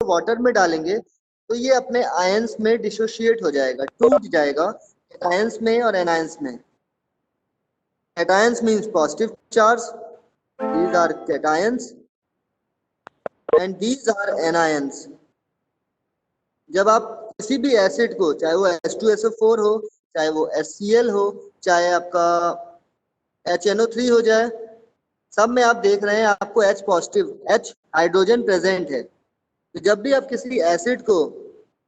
Water में डालेंगे तो ये अपने आयंस में डिसोशिएट हो जाएगा, टूट जाएगा कैटायंस में और एनायंस में। Cations means positive charge, these are cations and these are anions। जब आप किसी भी एसिड को, चाहे वो H2SO4 हो, चाहे वो HCl हो, चाहे आपका HNO3 हो जाए, सब में आप देख रहे हैं आपको H positive, H hydrogen present है। तो जब भी आप किसी एसिड को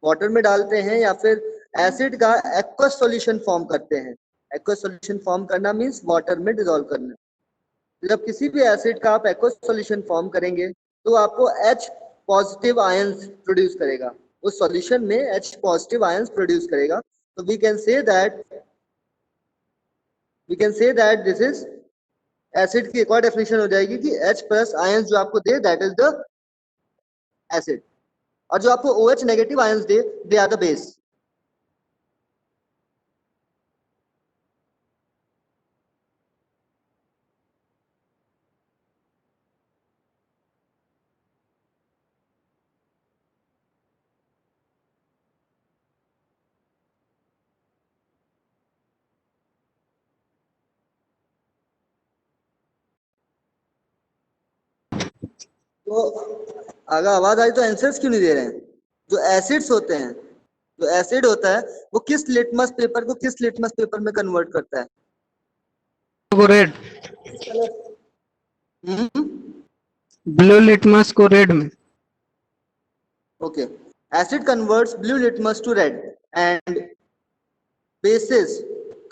वाटर में डालते हैं या फिर एसिड का एक्वस सॉल्यूशन फॉर्म करते हैं, एक्वस सॉल्यूशन फॉर्म करना मीन्स वाटर में डिसॉल्व करना। जब किसी भी एसिड का आप एक्वस सॉल्यूशन फॉर्म करेंगे तो आपको H पॉजिटिव आयंस प्रोड्यूस करेगा, उस सॉल्यूशन में H पॉजिटिव आयंस प्रोड्यूस करेगा। तो we can say that this is acid की एक और डेफिनेशन हो जाएगी कि H प्लस आयंस जो आपको दे दैट इज द एसिड, और जो आपको OH नेगेटिव आयंस दे दे आर द बेस। तो अगर आवाज आई तो आंसर्स क्यों नहीं दे रहे हैं? जो एसिड्स होते हैं, जो एसिड होता है वो किस लिटमस पेपर को किस लिटमस पेपर में कन्वर्ट करता है? को रेड, ब्लू लिटमस को रेड में। Okay, acid converts blue litmus to red and bases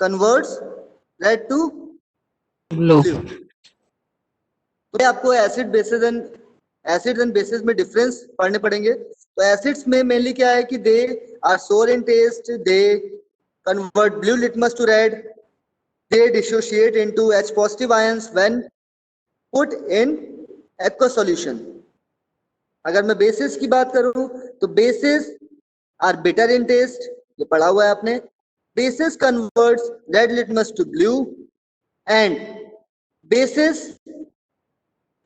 converts red to blue. तो आपको एसिड एंड बेसिस में डिफरेंस पढ़ने पड़ेंगे। तो एसिड्स में मेनली क्या है कि they are sour in taste, they convert blue litmus to red, they dissociate into H positive ions when put in aqueous solution. अगर मैं बेसिस की बात करूं तो bases are bitter in taste, ये पढ़ा हुआ है आपने। Bases converts red litmus to blue and bases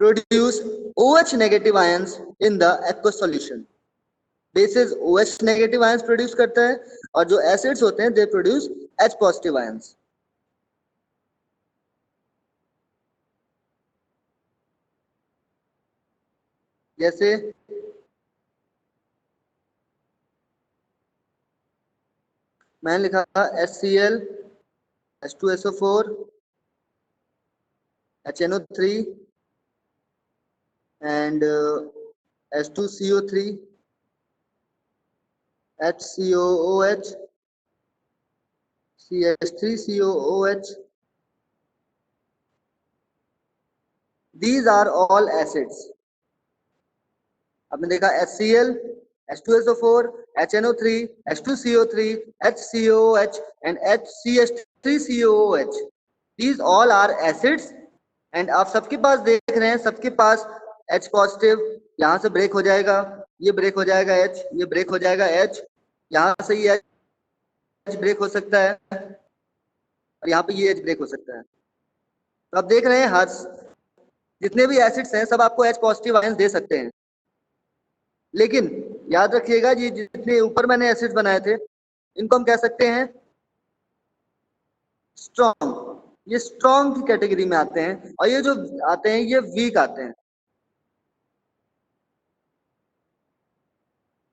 produce OH negative ions in the aqueous solution। Bases OH negative ions produce करता है और जो एसिड्स होते हैं they produce H positive ions। जैसे मैंने लिखा HCl, H2SO4, HNO3 and H2CO3, HCOOH, CH3COOH, these are all acids। आपने देखा HCl, H2SO4, HNO3, H2CO3, HCOOH and CH3COOH, these all are acids। And आप सबके पास देख रहे हैं, सबके पास H पॉजिटिव, यहाँ से ब्रेक हो जाएगा, ये ब्रेक हो जाएगा H, ये ब्रेक हो जाएगा H, यहाँ से ये H ब्रेक हो सकता है और यहाँ पे ये H ब्रेक हो सकता है। तो आप देख रहे हैं हर जितने भी एसिड्स हैं सब आपको H पॉजिटिव आयंस दे सकते हैं, लेकिन याद रखिएगा ये जितने ऊपर मैंने एसिड्स बनाए थे इनको हम कह सकते हैं स्ट्रॉन्ग। ये स्ट्रॉन्ग की कैटेगरी में आते हैं और ये जो आते हैं ये वीक आते हैं।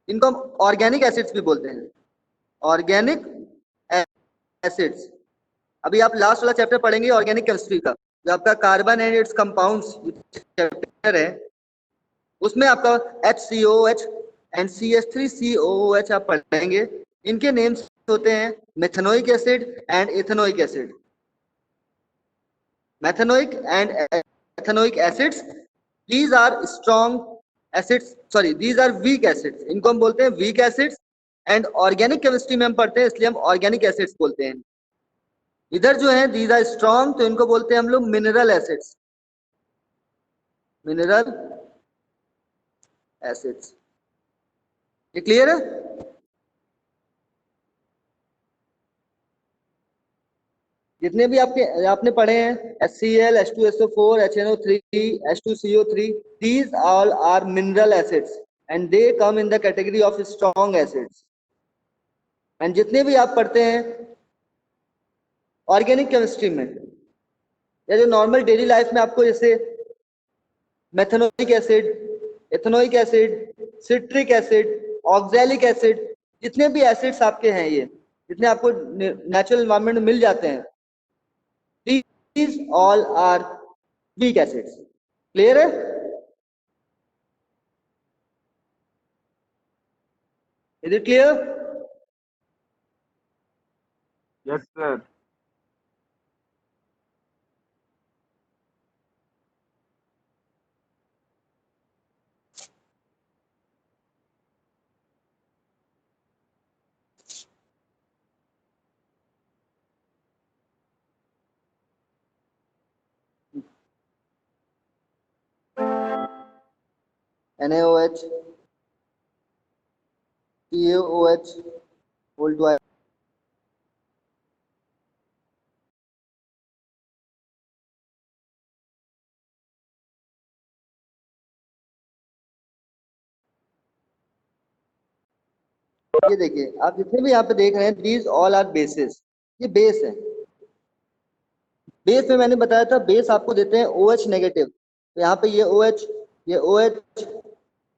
इनको हम ऑर्गेनिक एसिड्स भी बोलते हैं, ऑर्गेनिक एसिड्स। अभी आप लास्ट वाला चैप्टर पढ़ेंगे ऑर्गेनिक केमिस्ट्री का, जो आपका carbon and it's compounds chapter है, उसमें आपका HCOOH एंड CH3COOH आप पढ़ेंगे। इनके नेम्स होते हैं methanoic acid and ethanoic acid. Methanoic and ethanoic acids, these are strong acids, sorry these are weak acids, इनको हम बोलते हैं weak acids। And organic chemistry में हम पढ़ते हैं इसलिए हम ऑर्गेनिक एसिड्स बोलते हैं। इधर जो है these are strong, तो इनको बोलते हैं हम लोग मिनरल एसिड्स, मिनरल एसिड्स। ये क्लियर है? जितने भी आपने पढ़े हैं HCl, H2SO4, HNO3, H2CO3, these all are mineral acids and they come in the category of strong acids. And जितने भी आप पढ़ते हैं ऑर्गेनिक केमिस्ट्री में या जो नॉर्मल डेली लाइफ में आपको जैसे methanoic acid, ethanoic acid, citric acid, oxalic acid, जितने भी एसिड्स आपके हैं ये जितने आपको नेचुरल एनवायरनमेंट में मिल जाते हैं, these all are weak acids. Clear है? Is it clear? Yes, sir. NaOH, CaOH, whole to ये देखिए आप जितने भी यहाँ पे देख रहे हैं these all are bases. ये बेस है. बेस में मैंने बताया था बेस आपको देते हैं OH नेगेटिव, तो यहाँ पे ये OH, ये OH,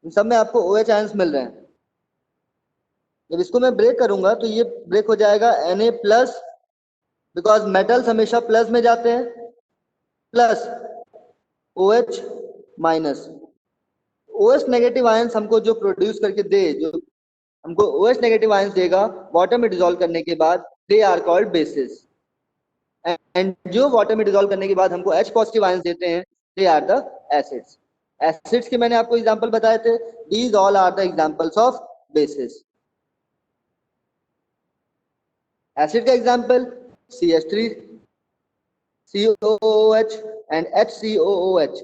इन सब में आपको OH आयंस मिल रहे हैं. जब इसको मैं ब्रेक करूंगा तो ये ब्रेक हो जाएगा Na प्लस, बिकॉज मेटल्स हमेशा प्लस में जाते हैं, plus OH minus. OH negative ions हमको जो प्रोड्यूस करके दे, जो हमको OH नेगेटिव आयंस देगा वाटर में डिसॉल्व करने के बाद, they are called bases. And जो वाटर में डिसॉल्व करने के बाद हमको H पॉजिटिव आयंस देते हैं, they are the acids. Acids के मैंने आपको एग्जांपल बताए थे. These all are the examples of basis. Acid का example CH3, COOH and HCOOH,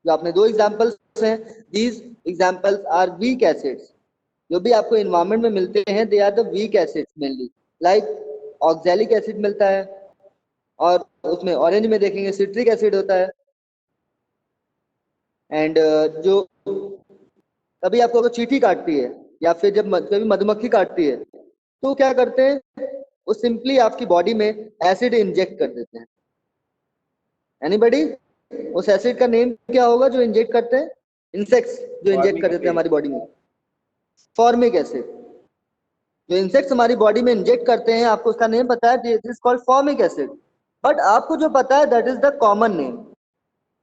जो आपने दो एग्जांपल्स हैं. These examples are weak acids. जो भी आपको एनवायरनमेंट में मिलते हैं, they are the weak acids mainly. Like oxalic acid मिलता है, और उसमें ऑरेंज में देखेंगे सिट्रिक एसिड होता है. एंड जो कभी आपको अगर चींटी काटती है या फिर जब कभी मधुमक्खी काटती है, तो क्या करते हैं, वो सिंपली आपकी बॉडी में एसिड इंजेक्ट कर देते हैं. एनीबॉडी? उस एसिड का नेम क्या होगा जो इंजेक्ट करते हैं? इंसेक्ट्स जो इंजेक्ट कर देते हैं हमारी बॉडी में, फॉर्मिक एसिड. जो इंसेक्ट्स हमारी बॉडी में इंजेक्ट करते हैं, आपको उसका नेम पता है, this is called formic acid. But आपको जो पता है that is the common name,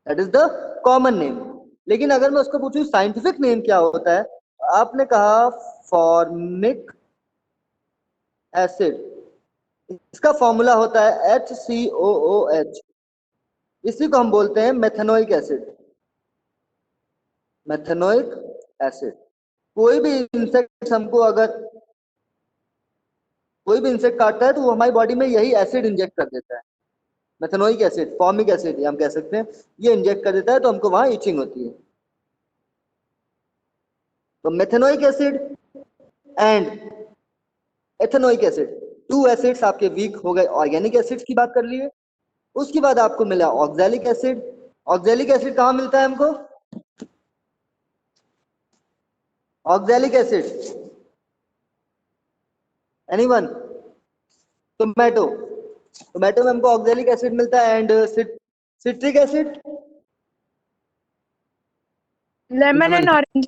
that is the common name. लेकिन अगर मैं उसको पूछूं साइंटिफिक नेम क्या होता है, आपने कहा फॉर्मिक एसिड. इसका फॉर्मूला होता है HCOOH. इसी को हम बोलते हैं मेथेनोइक एसिड. Methanoic acid. कोई भी इंसेक्ट हमको अगर कोई भी इंसेक्ट काटता है तो वो हमारी बॉडी में यही एसिड इंजेक्ट कर देता है. मेथेनोइक एसिड, फॉर्मिक एसिड हम कह सकते हैं, ये इंजेक्ट कर देता है तो हमको वहां इचिंग होती है. तो methanoic acid and ethanoic acid, two acids आपके वीक हो गए. ऑर्गेनिक एसिड्स की बात कर लिए. उसके बाद आपको मिला ऑक्सैलिक एसिड. ऑक्सैलिक एसिड कहाँ मिलता है हमको? Oxalic acid anyone? Tomato. Tomato में हमको ऑक्सैलिक एसिड मिलता है. And citric acid, lemon and orange.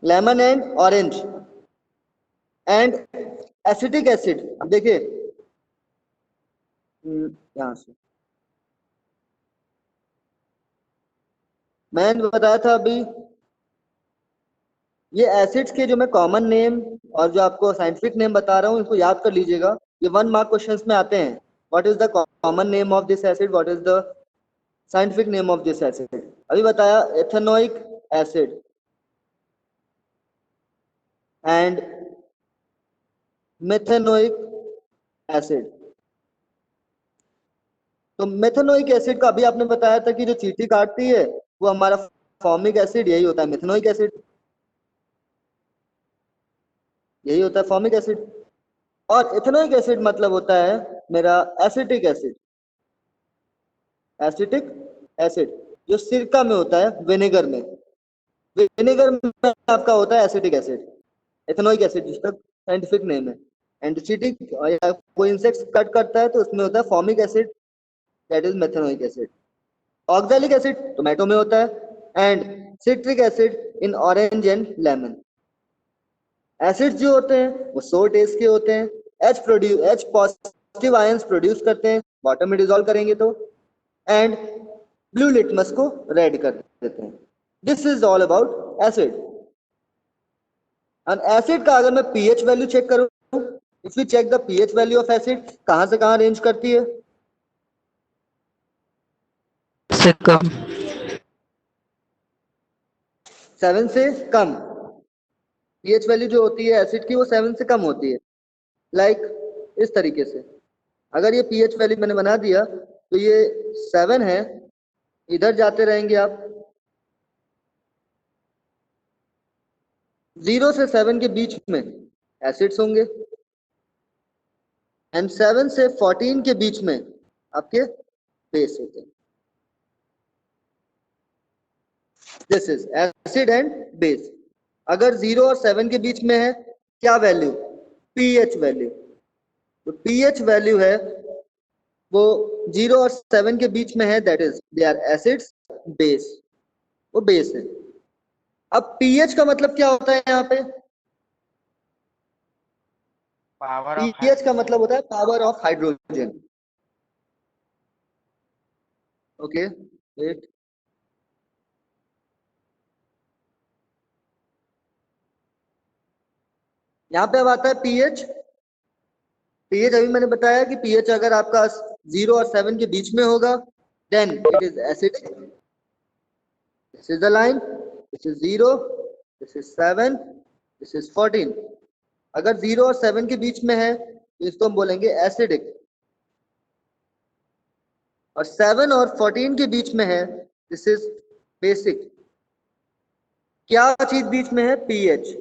Lemon and orange. And acetic acid, अब देखिए यहां से मैंने बताया था अभी, ये एसिड्स के जो मैं कॉमन नेम और जो आपको साइंटिफिक नेम बता रहा हूँ, इसको याद कर लीजिएगा. ये 1 मार्क क्वेश्चंस में आते हैं. What is the common name of this acid, what is the scientific name of this acid. अभी बताया ethanoic acid and methanoic acid. तो मेथेनोइक एसिड का अभी आपने बताया था कि जो चींटी काटती है वो हमारा फॉर्मिक एसिड यही होता है, मेथेनोइक एसिड यही होता है, फॉर्मिक एसिड. और इथेनोइक एसिड मतलब होता है मेरा एसिटिक एसिड. एसिटिक एसिड जो सिरका में होता है, विनेगर में. विनेगर में आपका होता है एसिटिक एसिड, इथेनोइक एसिड जिसका साइंटिफिक नेम है। एंटीसीटिक या कोई इंसेक्ट कट करता है तो उसमें होता है formic acid, that is methanoic acid. Oxalic acid tomato में होता है and citric acid in orange and lemon. Acid जो होते हैं वो सो टेस्ट के होते हैं, एच पॉजिटिव आयंस प्रोड्यूस करते हैं वाटर में डिजोल्व करेंगे तो, एंड ब्लू लिटमस को रेड कर देते हैं। This is all about acid. And acid का अगर मैं पीएच वैल्यू चेक करूं, if you check the pH value of acid, कहां से कहां रेंज करती है? से कम। 7 से कम। पीएच वैल्यू जो होती है एसिड की वो 7 से कम होती है। लाइक इस तरीके से, अगर ये पीएच वैल्यू मैंने बना दिया तो ये 7 है, इधर जाते रहेंगे आप, 0 से 7 के बीच में एसिड्स होंगे एंड 7 से 14 के बीच में आपके बेस होते हैं। This is acid and base. अगर 0 और 7 के बीच में है क्या वैल्यू? PH value. तो पीएच वैल्यू है वो 0 और 7 के बीच में है, that is they are acids, base, वो बेस है। अब पीएच का मतलब क्या होता है यहाँ पे? पावर ऑफ पीएच का मतलब होता है power of hydrogen. Okay, wait, यहाँ पे अब आता है पीएच। पीएच अभी मैंने बताया कि पीएच अगर आपका 0 और 7 के बीच में होगा then it is acidic. This is the line, this is 0, this is 7, this is 14। अगर 0 और 7 के बीच में है तो इसको हम बोलेंगे एसिडिक, और 7 और 14 के बीच में है दिस इज बेसिक। क्या चीज बीच में है? पीएच।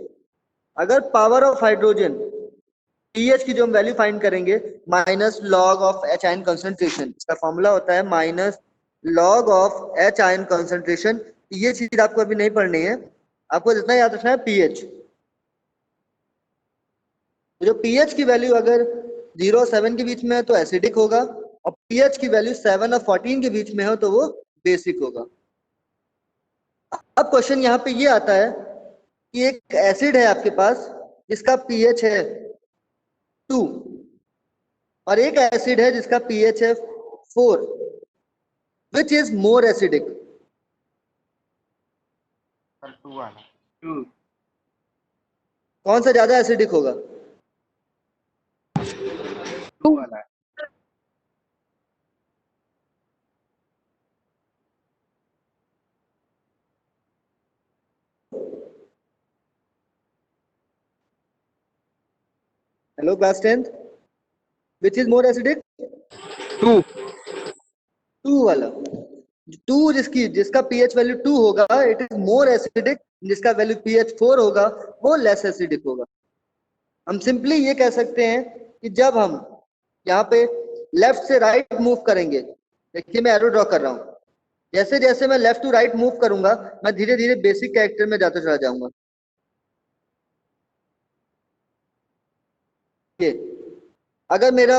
अगर पावर ऑफ हाइड्रोजन, पीएच की जो हम वैल्यू फाइंड करेंगे minus log of H ion concentration, इसका फॉर्मूला होता है minus log of H ion concentration. ये चीज आपको अभी नहीं पढ़नी है, आपको जितना याद रखना है पीएच। जो पीएच की वैल्यू अगर 0 और 7 के बीच में है तो एसिडिक होगा, और पीएच की वैल्यू 7 और 14 के बीच में हो तो वो बेसिक होगा। अब क्वेश्चन यहाँ पे ये आता है कि एक एसिड है आपके पास जिसका पीएच है 2 और एक एसिड है जिसका पीएच है 4, विच इज मोर एसिडिक? 2 वाला। 2। कौन सा ज्यादा एसिडिक होगा? 2 वाला। Hello class 10th, which is more acidic? 2। 2 वाला। 2 जिसका पीएच वैल्यू 2 होगा इट इज मोर एसिडिक, जिसका वैल्यू पीएच 4 होगा वो लेस एसिडिक होगा। हम सिंपली ये कह सकते हैं कि जब हम यहाँ पे लेफ्ट से राइट मूव करेंगे, देखिए मैं एरो ड्रॉ कर रहा हूँ, जैसे जैसे मैं लेफ्ट टू राइट मूव करूंगा मैं धीरे धीरे बेसिक कैरेक्टर में जाता चला जाऊंगा। ये अगर मेरा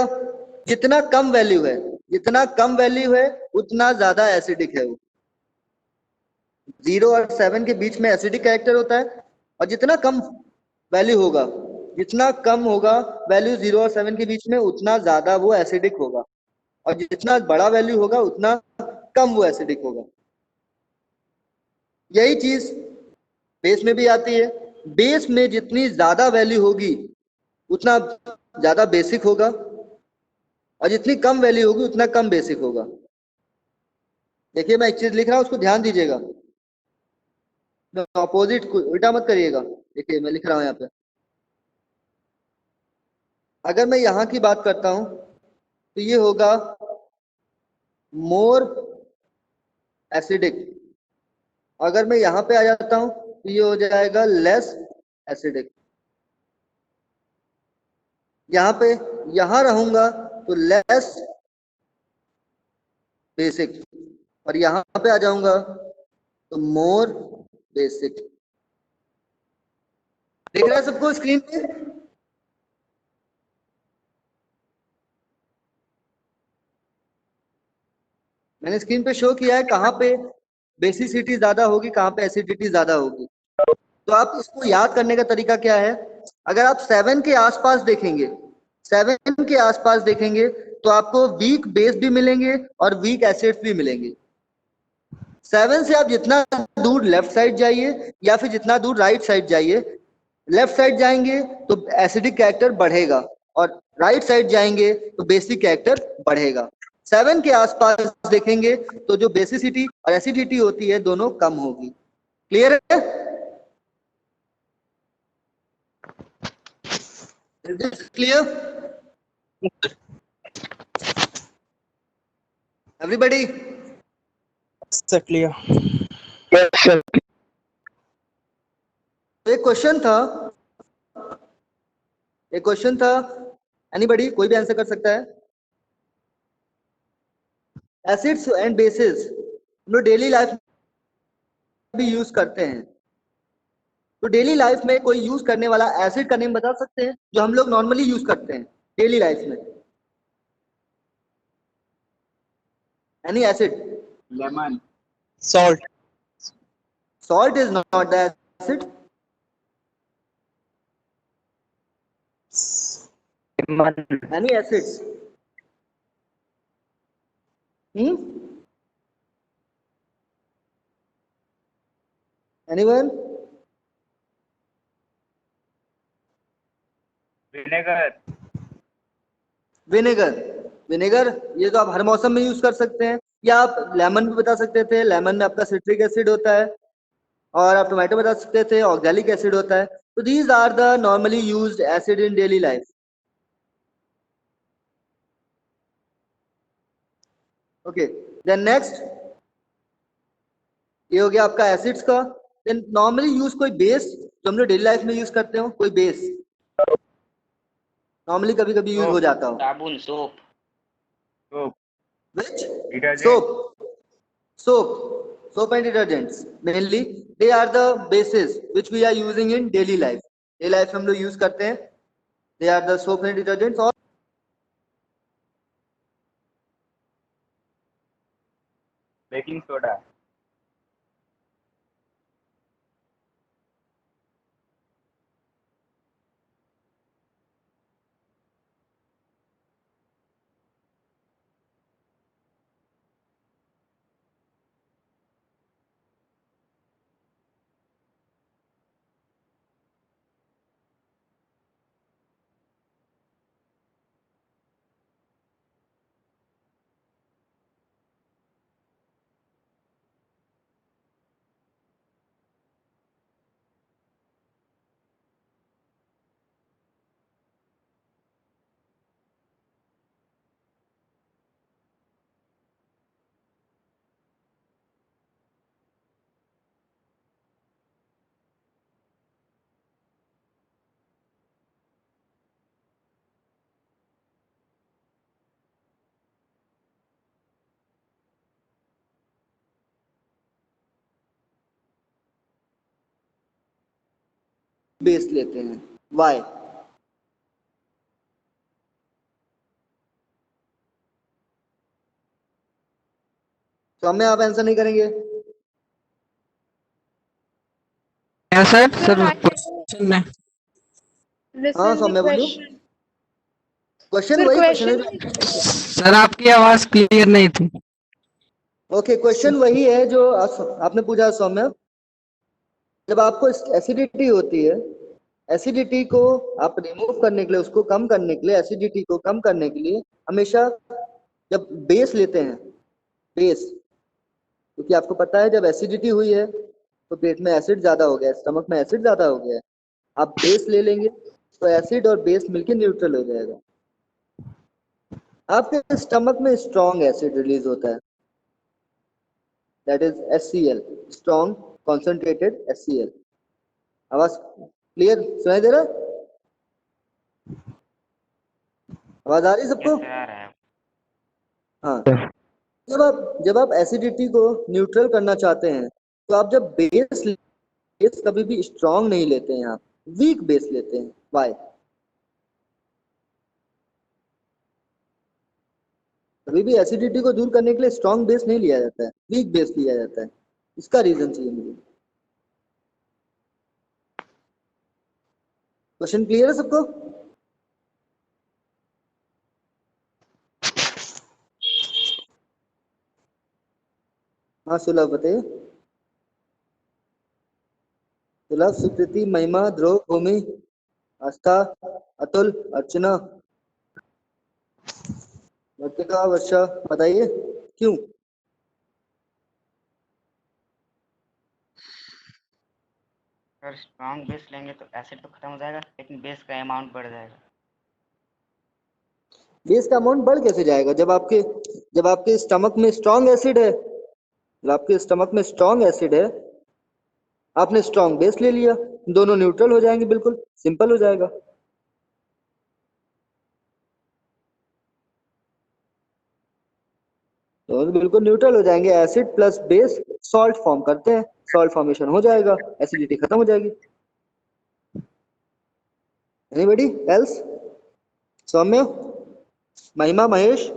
जितना कम वैल्यू है, जितना कम वैल्यू है उतना ज्यादा एसिडिक है वो। 0 और 7 के बीच में एसिडिक कैरेक्टर होता है, और जितना कम वैल्यू होगा, जितना कम होगा वैल्यू 0 और 7 के बीच में उतना ज्यादा वो एसिडिक होगा, और जितना बड़ा वैल्यू होगा उतना कम वो एसिडिक होगा। यही चीज बेस में भी आती है। बेस में जितनी ज्यादा वैल्यू होगी उतना ज्यादा बेसिक होगा, और जितनी कम वैल्यू होगी उतना कम बेसिक होगा। देखिए मैं एक चीज लिख रहा हूं उसको ध्यान दीजिएगा, ऑपोजिट उल्टा मत करिएगा। देखिए मैं लिख रहा हूं यहाँ पे, अगर मैं यहाँ की बात करता हूं तो ये होगा मोर एसिडिक, अगर मैं यहाँ पे आ जाता हूं तो ये हो जाएगा लेस एसिडिक। यहाँ पे यहाँ रहूंगा तो लेस बेसिक, और यहाँ पे आ जाऊंगा तो मोर बेसिक। दिख रहा है सबको स्क्रीन पे? मैंने स्क्रीन पे शो किया है कहाँ पे बेसिसिटी ज्यादा होगी, कहाँ पे एसिडिटी ज्यादा होगी। तो आप इसको याद करने का तरीका क्या है, अगर आप 7 के आसपास देखेंगे, 7 के आसपास देखेंगे तो आपको वीक बेस भी मिलेंगे और वीक एसिड्स भी मिलेंगे। 7 से आप जितना दूर लेफ्ट साइड जाइए या फिर जितना दूर राइट साइड जाइए, लेफ्ट साइड जाएंगे तो एसिडिक कैरेक्टर बढ़ेगा और राइट साइड जाएंगे तो बेसिक कैरेक्टर बढ़ेगा। 7 के आसपास देखेंगे तो जो बेसिसिटी और एसिडिटी होती है दोनों कम होगी। क्लियर है? Is this clear? Everybody? clear. एक क्वेश्चन था, एनीबडी, कोई भी आंसर कर सकता है। एसिड्स एंड बेसिस हम लोग डेली लाइफ में भी यूज करते हैं, तो डेली लाइफ में कोई यूज करने वाला एसिड का नेम बता सकते हैं जो हम लोग नॉर्मली यूज करते हैं डेली लाइफ में? Any acid? Lemon. Salt. Salt is not the acid. Any acids? Anyone? Vinegar. Vinegar ये तो आप हर मौसम में यूज कर सकते हैं, या आप लेमन भी बता सकते थे, लेमन में आपका सिट्रिक एसिड होता है, और आप टोमेटो बता सकते थे ऑक्सैलिक एसिड होता है। तो these are the normally used acid in daily life. Okay, then next, ये हो गया आपका एसिड्स का। देन नॉर्मली यूज कोई बेस जो हम लोग डेली लाइफ में यूज करते हो, कोई बेस नॉर्मली कभी कभी यूज हो जाता हो। साबुन, soap. Which? Detergent. Soap and detergents mainly they are the bases which we are using in daily life. Daily life हम लोग यूज करते हैं, they are the soap and detergents। और बेकिंग सोडा। बेस लेते हैं, why? तो हमें आप आंसर नहीं करेंगे? Yes, sir. Sir, Sir, I can question में. हाँ listen the सौम्या बोलो। question. क्वेश्चन Sir, वही question. सर आपकी आवाज क्लियर नहीं थी। ओके, क्वेश्चन वही है जो आपने पूछा सौम्या। जब आपको एसिडिटी होती है, एसिडिटी को आप रिमूव करने के लिए, उसको कम करने के लिए, एसिडिटी को कम करने के लिए हमेशा जब बेस लेते हैं, बेस, क्योंकि आपको पता है जब एसिडिटी हुई है तो पेट में एसिड ज्यादा हो गया, स्टमक में एसिड ज्यादा हो गया है, आप बेस ले लेंगे तो एसिड और बेस मिलकर न्यूट्रल हो जाएगा। आपके स्टमक में स्ट्रॉन्ग एसिड रिलीज होता है, that is HCl, strong concentrated HCl। आवाज क्लियर सुनाई दे रहा है? आवाज आ रही सबको? हाँ, जब आप एसिडिटी को न्यूट्रल करना चाहते हैं तो आप जब बेस बेस कभी भी स्ट्रांग नहीं लेते हैं, यहाँ वीक बेस लेते हैं। वाई? कभी भी एसिडिटी को दूर करने के लिए स्ट्रांग बेस नहीं लिया जाता है, वीक बेस लिया जाता है। इसका रीजन चाहिए मुझे। क्वेश्चन क्लियर है सबको? हाँ सुलभ बताइए। सुलभ, सुकृति, महिमा, ध्रुव, भूमि, आस्था, अतुल, अर्चना, वर्तिका, वर्षा, बताइए क्यों? अगर स्ट्रॉन्ग बेस लेंगे तो एसिड तो खत्म हो जाएगा, लेकिन बेस का अमाउंट बढ़ जाएगा। बेस का अमाउंट बढ़ कैसे जाएगा जब आपके स्टमक में स्ट्रांग एसिड है? जब आपके स्टमक में स्ट्रांग एसिड है, आपने स्ट्रांग बेस ले लिया, दोनों न्यूट्रल हो जाएंगे, बिल्कुल सिंपल हो जाएगा। दोनों बिल्कुल न्यूट्रल हो जाएंगे, acid plus base salt form करते हैं, सॉल्ट फॉर्मेशन हो जाएगा, एसिडिटी खत्म हो जाएगी। Anybody else? सौम्य, महिमा, महेश?